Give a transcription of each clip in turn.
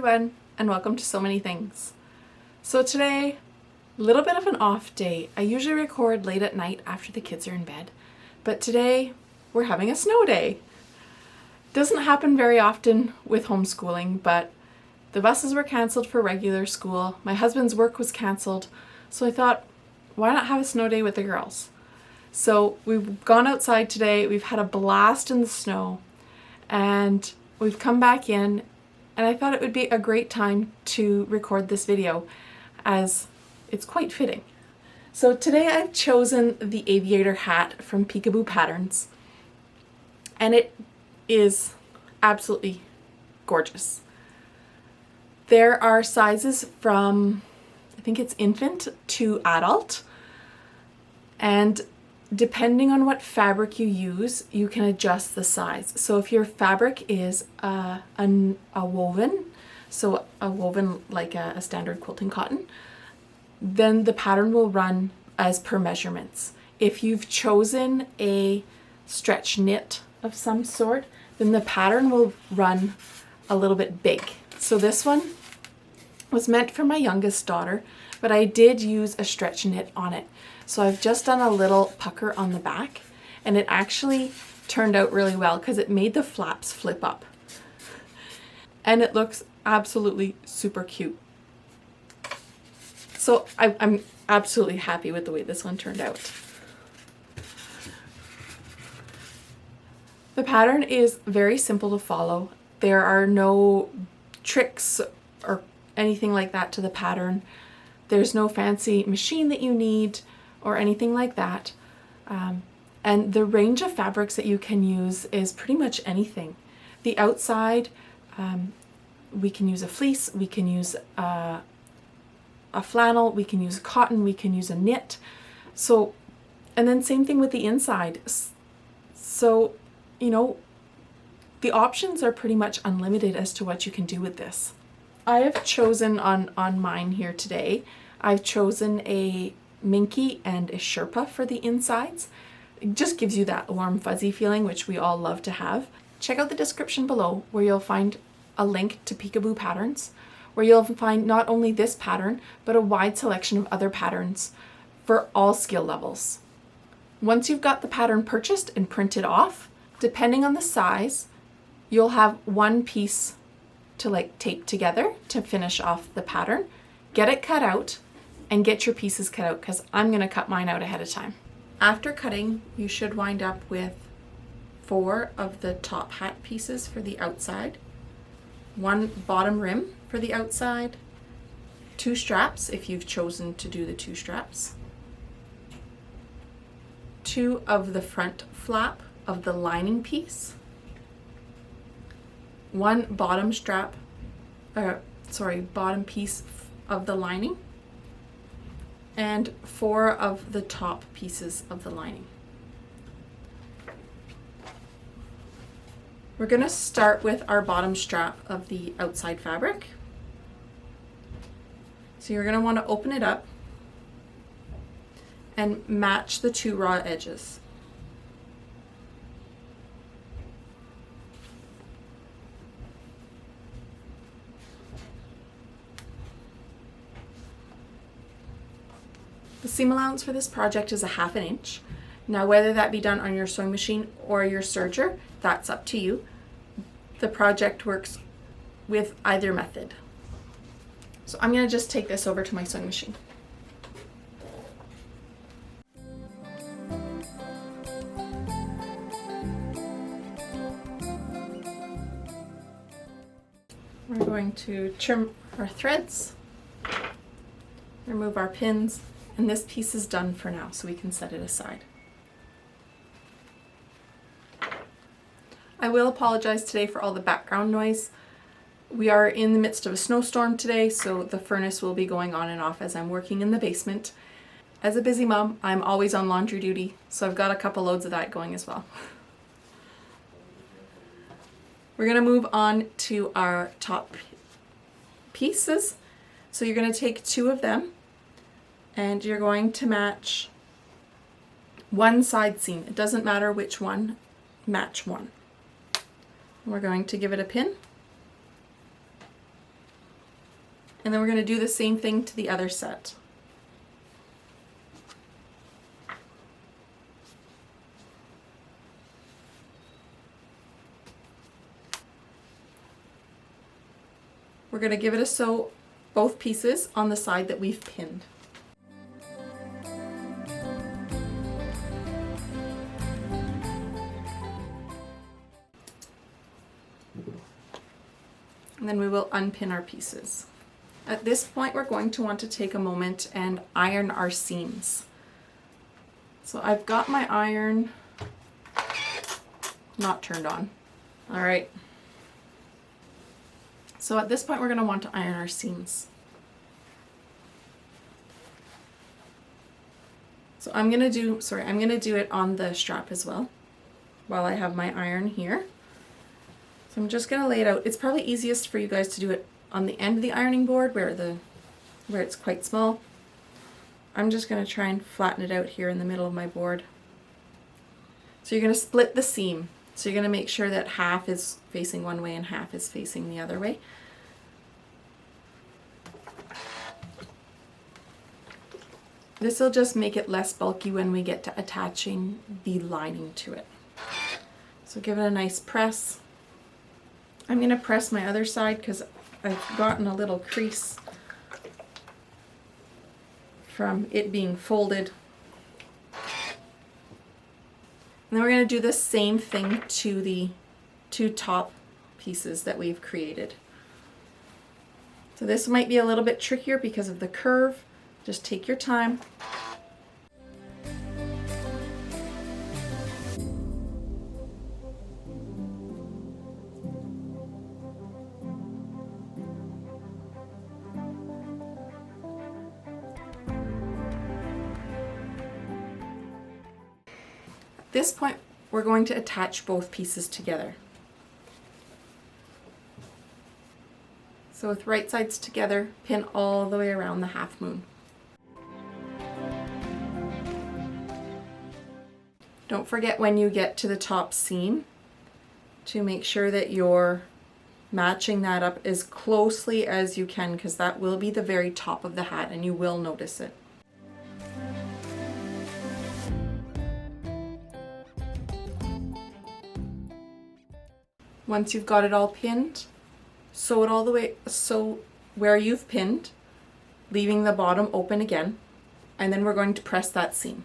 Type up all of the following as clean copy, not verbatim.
everyone, and welcome to So Many Things. So today, a little bit of an off day. I usually record late at night after the kids are in bed, but today we're having a snow day. Doesn't happen very often with homeschooling, but the buses were cancelled for regular school. My husband's work was cancelled, so I thought, why not have a snow day with the girls? So we've gone outside today, we've had a blast in the snow, and we've come back in, and I thought it would be a great time to record this video as it's quite fitting. So today I've chosen the Aviator hat from Peekaboo Patterns, and it is absolutely gorgeous. There are sizes from, I think it's infant to adult, and depending on what fabric you use, you can adjust the size. So if your fabric is a woven, so a woven like a standard quilting cotton, then the pattern will run as per measurements. If you've chosen a stretch knit of some sort, then the pattern will run a little bit big. So this one was meant for my youngest daughter, but I did use a stretch knit on it. So I've just done a little pucker on the back, and it actually turned out really well because it made the flaps flip up. And it looks absolutely super cute. So I'm absolutely happy with the way this one turned out. The pattern is very simple to follow. There are no tricks or anything like that to the pattern. There's no fancy machine that you need or anything like that. And the range of fabrics that you can use is pretty much anything. The outside, we can use a fleece, we can use a flannel, we can use cotton, we can use a knit. So, and then same thing with the inside. So, you know, the options are pretty much unlimited as to what you can do with this. I have chosen on mine here today, I've chosen a Minky and a Sherpa for the insides. It just gives you that warm fuzzy feeling, which we all love to have. Check out the description below where you'll find a link to Peekaboo Patterns, where you'll find not only this pattern, but a wide selection of other patterns for all skill levels. Once you've got the pattern purchased and printed off, depending on the size, you'll have one piece to like tape together to finish off the pattern. Get it cut out and get your pieces cut out, because I'm going to cut mine out ahead of time. After cutting, you should wind up with 4 of the top hat pieces for the outside, 1 bottom rim for the outside, 2 straps if you've chosen to do the 2 straps, 2 of the front flap of the lining piece, 1 bottom bottom piece of the lining, and 4 of the top pieces of the lining. We're going to start with our bottom strap of the outside fabric. So you're going to want to open it up and match the 2 raw edges. The seam allowance for this project is 1/2 inch. Now whether that be done on your sewing machine or your serger, that's up to you. The project works with either method. So I'm going to just take this over to my sewing machine. We're going to trim our threads, remove our pins, and this piece is done for now, so we can set it aside. I will apologize today for all the background noise. We are in the midst of a snowstorm today, so the furnace will be going on and off as I'm working in the basement. As a busy mom, I'm always on laundry duty, so I've got a couple loads of that going as well. We're going to move on to our top pieces. So you're going to take 2 of them, and you're going to match 1 side seam. It doesn't matter which one, match 1. We're going to give it a pin And then we're going to do the same thing to the other set. We're going to give it a sew both pieces on the side that we've pinned. And then we will unpin our pieces. At this point, we're going to want to take a moment and iron our seams. So I've got my iron not turned on. All right. So at this point, we're going to want to iron our seams. So I'm going to do it on the strap as well while I have my iron here. So I'm just going to lay it out. It's probably easiest for you guys to do it on the end of the ironing board where it's quite small. I'm just going to try and flatten it out here in the middle of my board. So you're going to split the seam. So you're going to make sure that half is facing one way and half is facing the other way. This will just make it less bulky when we get to attaching the lining to it. So give it a nice press. I'm going to press my other side because I've gotten a little crease from it being folded. And then we're going to do the same thing to the two top pieces that we've created. So this might be a little bit trickier because of the curve. Just take your time. At this point, we're going to attach both pieces together. So with right sides together, pin all the way around the half moon. Don't forget when you get to the top seam to make sure that you're matching that up as closely as you can, because that will be the very top of the hat and you will notice it. Once you've got it all pinned, sew it all the way, sew where you've pinned, leaving the bottom open again, and then we're going to press that seam.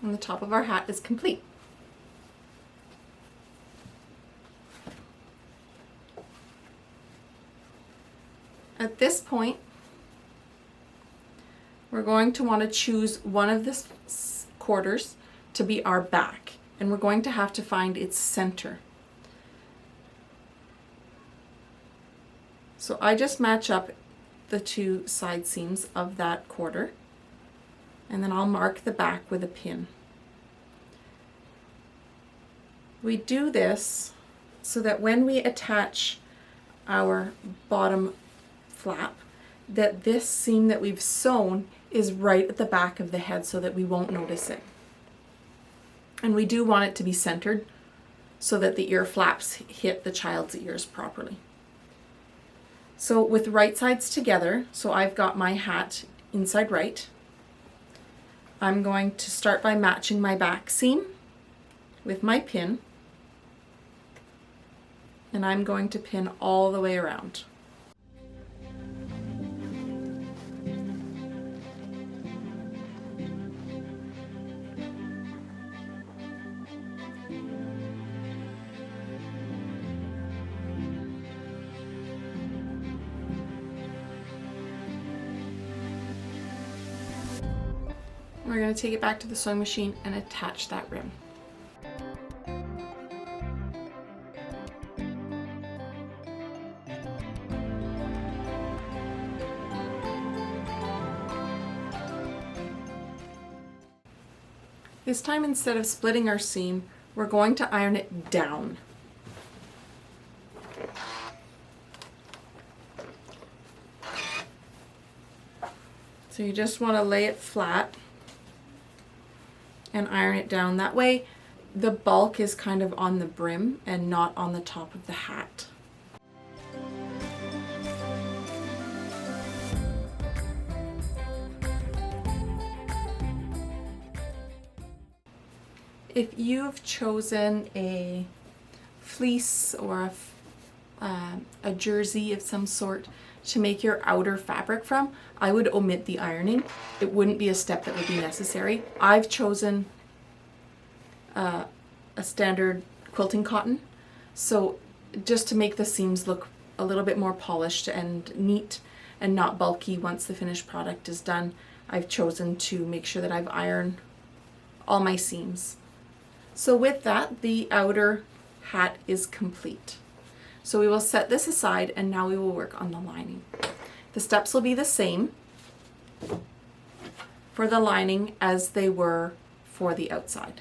And the top of our hat is complete. At this point, we're going to want to choose one of the quarters to be our back, and we're going to have to find its center. So I just match up the two side seams of that quarter, and then I'll mark the back with a pin. We do this so that when we attach our bottom flap, that this seam that we've sewn is right at the back of the head so that we won't notice it. And we do want it to be centered so that the ear flaps hit the child's ears properly. So with right sides together, so I've got my hat inside right, I'm going to start by matching my back seam with my pin, and I'm going to pin all the way around. We're going to take it back to the sewing machine and attach that rim. This time, instead of splitting our seam, we're going to iron it down. So you just want to lay it flat and iron it down. That way the bulk is kind of on the brim and not on the top of the hat. If you've chosen a fleece or a jersey of some sort to make your outer fabric from, I would omit the ironing. It wouldn't be a step that would be necessary. I've chosen a standard quilting cotton, so just to make the seams look a little bit more polished and neat and not bulky once the finished product is done, I've chosen to make sure that I've ironed all my seams. So with that, the outer hat is complete. So we will set this aside and now we will work on the lining. The steps will be the same for the lining as they were for the outside.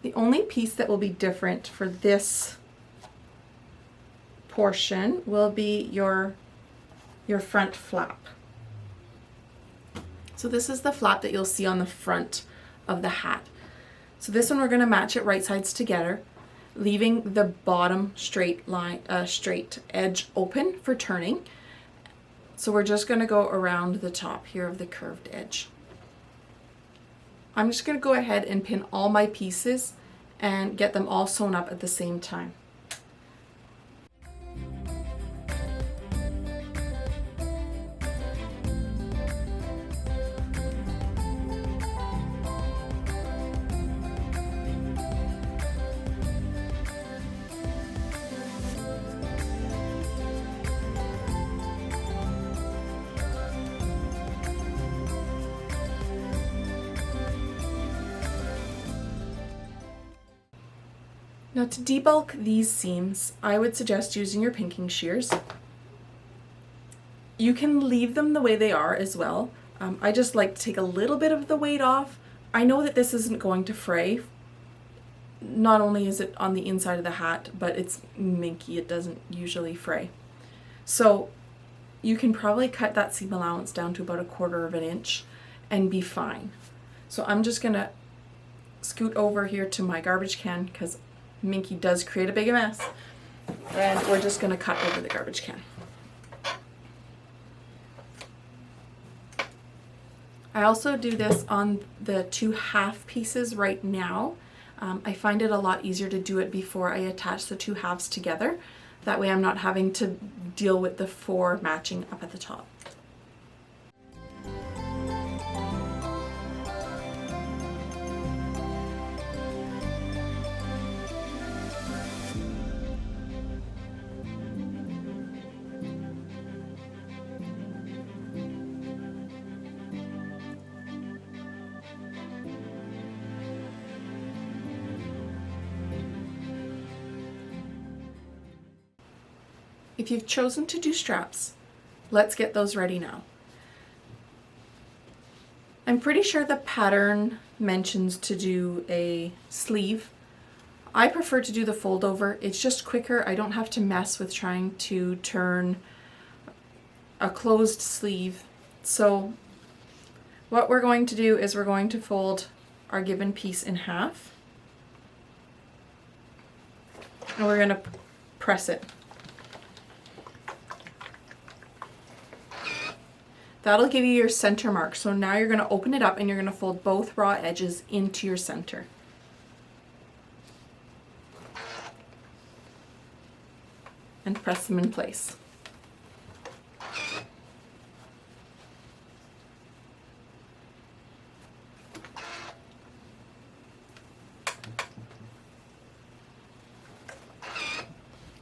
The only piece that will be different for this portion will be your front flap. So this is the flap that you'll see on the front of the hat. So this one we're going to match it right sides together, leaving the bottom straight edge open for turning. So we're just going to go around the top here of the curved edge. I'm just going to go ahead and pin all my pieces and get them all sewn up at the same time. Now to debulk these seams, I would suggest using your pinking shears. You can leave them the way they are as well. I just like to take a little bit of the weight off. I know that this isn't going to fray. Not only is it on the inside of the hat, but it's minky, it doesn't usually fray. So you can probably cut that seam allowance down to about 1/4 of an inch and be fine. So I'm just gonna scoot over here to my garbage can because minky does create a big mess, and we're just going to cut over the garbage can. I also do this on the 2 half pieces right now. I find it a lot easier to do it before I attach the 2 halves together. That way I'm not having to deal with the 4 matching up at the top. If you've chosen to do straps, let's get those ready now. I'm pretty sure the pattern mentions to do a sleeve. I prefer to do the fold over. It's just quicker. I don't have to mess with trying to turn a closed sleeve. So what we're going to do is we're going to fold our given piece in half, and we're going to press it. That'll give you your center mark. So now you're going to open it up and you're going to fold both raw edges into your center. And press them in place.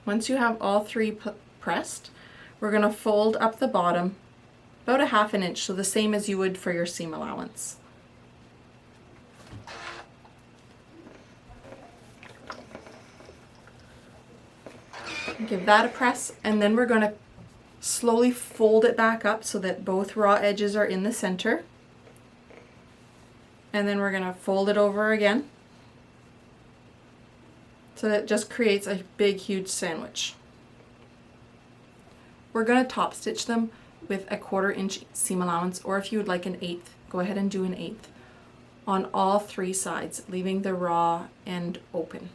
Once you have all 3 pressed, we're going to fold up the bottom about 1/2 inch, so the same as you would for your seam allowance. Give that a press, and then we're going to slowly fold it back up so that both raw edges are in the center. And then we're going to fold it over again so that it just creates a big, huge sandwich. We're going to top stitch them, with a 1/4 inch seam allowance, or if you would like an 1/8, go ahead and do an 1/8 on all 3 sides, leaving the raw end open.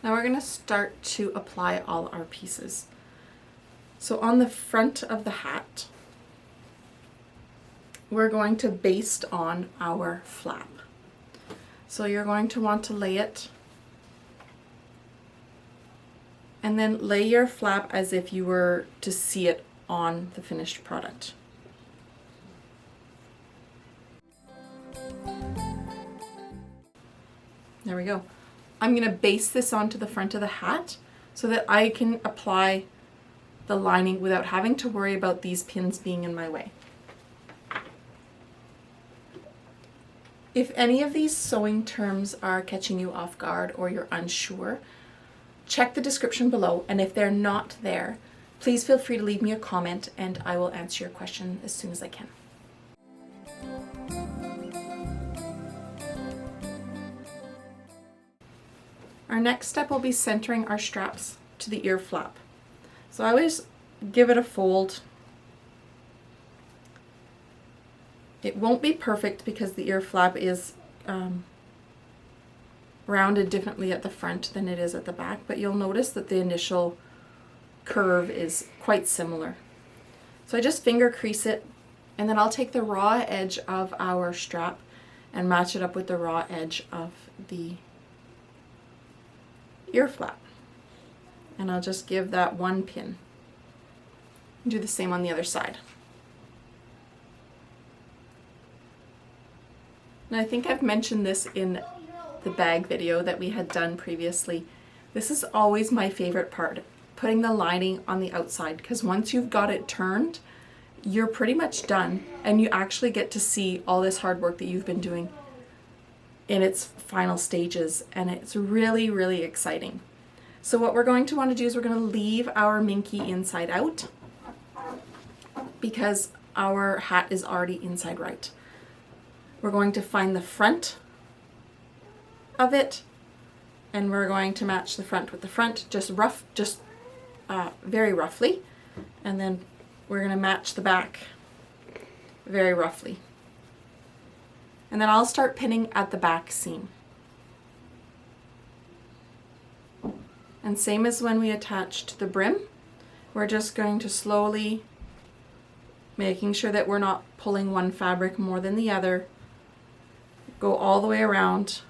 Now we're going to start to apply all our pieces. So on the front of the hat, we're going to baste on our flap. So you're going to want to lay it, and then lay your flap as if you were to see it on the finished product. There we go. I'm going to baste this onto the front of the hat so that I can apply the lining without having to worry about these pins being in my way. If any of these sewing terms are catching you off guard or you're unsure, check the description below, and if they're not there, please feel free to leave me a comment and I will answer your question as soon as I can. Our next step will be centering our straps to the ear flap. So I always give it a fold. It won't be perfect because the ear flap is rounded differently at the front than it is at the back, but you'll notice that the initial curve is quite similar. So I just finger crease it, and then I'll take the raw edge of our strap and match it up with the raw edge of the ear flap, and I'll just give that one pin. Do the same on the other side. And I think I've mentioned this in the bag video that we had done previously. This is always my favorite part, putting the lining on the outside, because once you've got it turned, you're pretty much done, and you actually get to see all this hard work that you've been doing in its final stages, and it's really, really exciting. So what we're going to want to do is we're going to leave our minky inside out because our hat is already inside right. We're going to find the front of it, and we're going to match the front with the front, very roughly, and then we're going to match the back very roughly. And then I'll start pinning at the back seam. And same as when we attached the brim, we're just going to slowly, making sure that we're not pulling one fabric more than the other, go all the way around,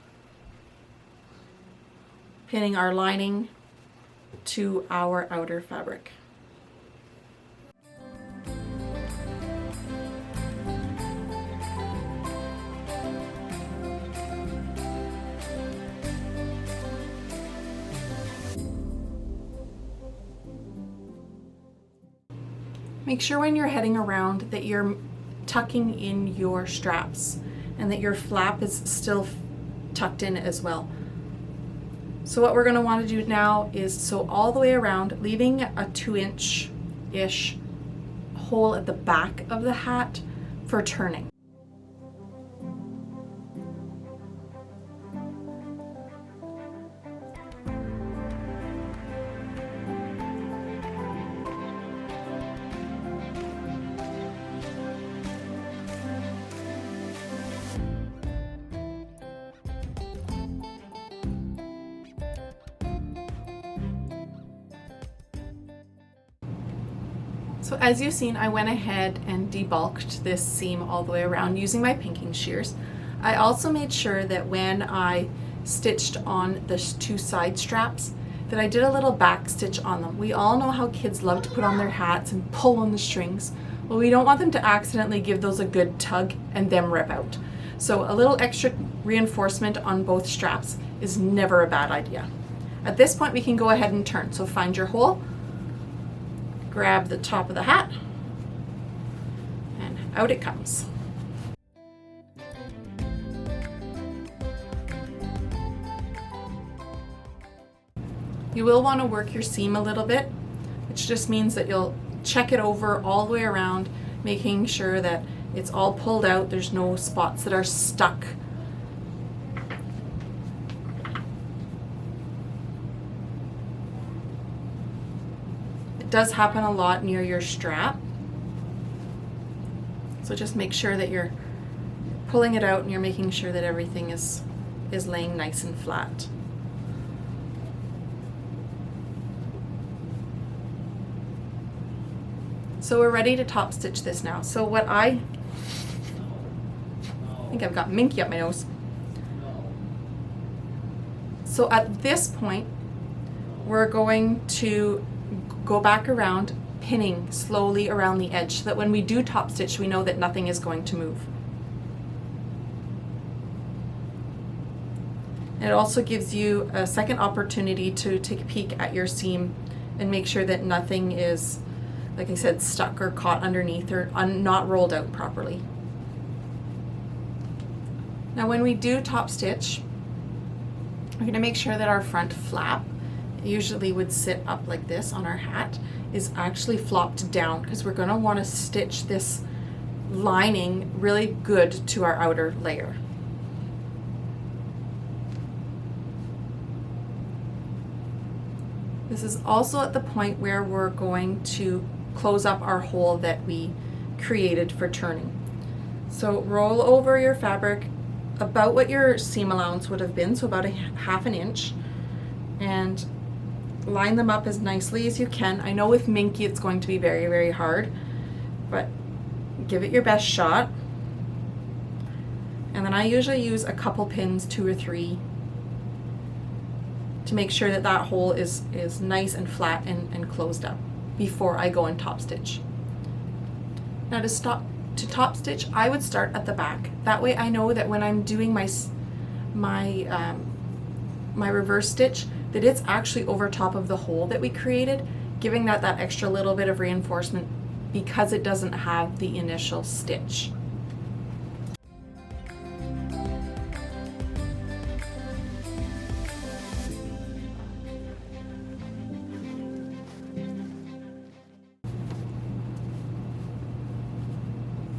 pinning our lining to our outer fabric. Make sure when you're heading around that you're tucking in your straps and that your flap is still tucked in as well. So what we're going to want to do now is sew all the way around, leaving a 2-inch-ish hole at the back of the hat for turning. So as you've seen, I went ahead and debulked this seam all the way around using my pinking shears. I also made sure that when I stitched on the 2 side straps that I did a little back stitch on them. We all know how kids love to put on their hats and pull on the strings. Well, we don't want them to accidentally give those a good tug and them rip out. So a little extra reinforcement on both straps is never a bad idea. At this point we can go ahead and turn. So find your hole, grab the top of the hat, and out it comes. You will want to work your seam a little bit, which just means that you'll check it over all the way around, making sure that It's all pulled out. There's no spots that are stuck. It does happen a lot near your strap. So just make sure that you're pulling it out and you're making sure that everything is laying nice and flat. So we're ready to top stitch this now. So what I think I've got minky up my nose. So at this point, we're going to go back around, pinning slowly around the edge so that when we do top stitch, we know that nothing is going to move. It also gives you a second opportunity to take a peek at your seam and make sure that nothing is, like I said, stuck or caught underneath or not rolled out properly. Now when we do top stitch, we're going to make sure that our front flap, usually would sit up like this on our hat, is actually flopped down, because we're going to want to stitch this lining really good to our outer layer. This is also at the point where we're going to close up our hole that we created for turning. So roll over your fabric about what your seam allowance would have been, so about a half an inch, and line them up as nicely as you can. I know with minky it's going to be very, very hard, but give it your best shot. And then I usually use a couple pins, 2 or 3, to make sure that that hole is nice and flat and closed up before I go and top stitch. Now to top stitch, I would start at the back. That way I know that when I'm doing my reverse stitch, that it's actually over top of the hole that we created, giving that extra little bit of reinforcement because it doesn't have the initial stitch.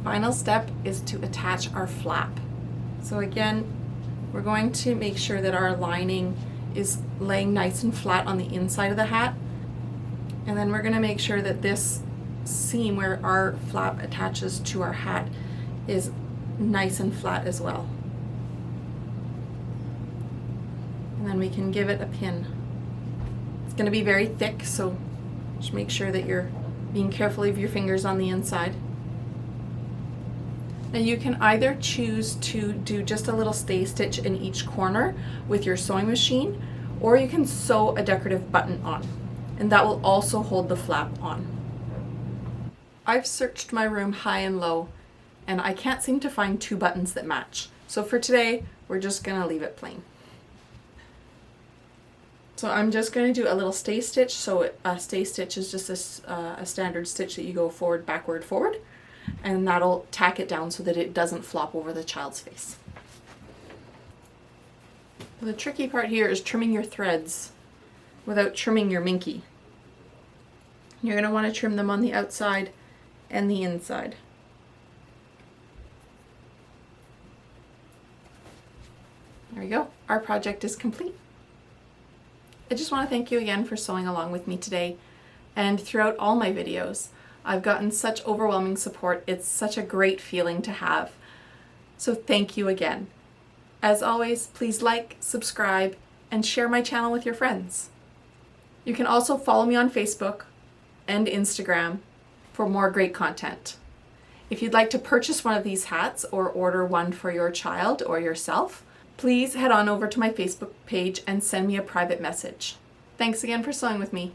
Final step is to attach our flap. So again, we're going to make sure that our lining is laying nice and flat on the inside of the hat, and then we're going to make sure that this seam where our flap attaches to our hat is nice and flat as well. And then we can give it a pin. It's going to be very thick, so just make sure that you're being careful of your fingers on the inside. Now you can either choose to do just a little stay stitch in each corner with your sewing machine, or you can sew a decorative button on, and that will also hold the flap on. I've searched my room high and low, and I can't seem to find 2 buttons that match. So for today, we're just gonna leave it plain. So I'm just going to do a little stay stitch. So a stay stitch is just a standard stitch that you go forward, backward, forward, and that'll tack it down so that it doesn't flop over the child's face. The tricky part here is trimming your threads without trimming your minky. You're going to want to trim them on the outside and the inside. There we go. Our project is complete. I just want to thank you again for sewing along with me today and throughout all my videos. I've gotten such overwhelming support. It's such a great feeling to have. So thank you again. As always, please like, subscribe, and share my channel with your friends. You can also follow me on Facebook and Instagram for more great content. If you'd like to purchase one of these hats or order one for your child or yourself, please head on over to my Facebook page and send me a private message. Thanks again for sewing with me.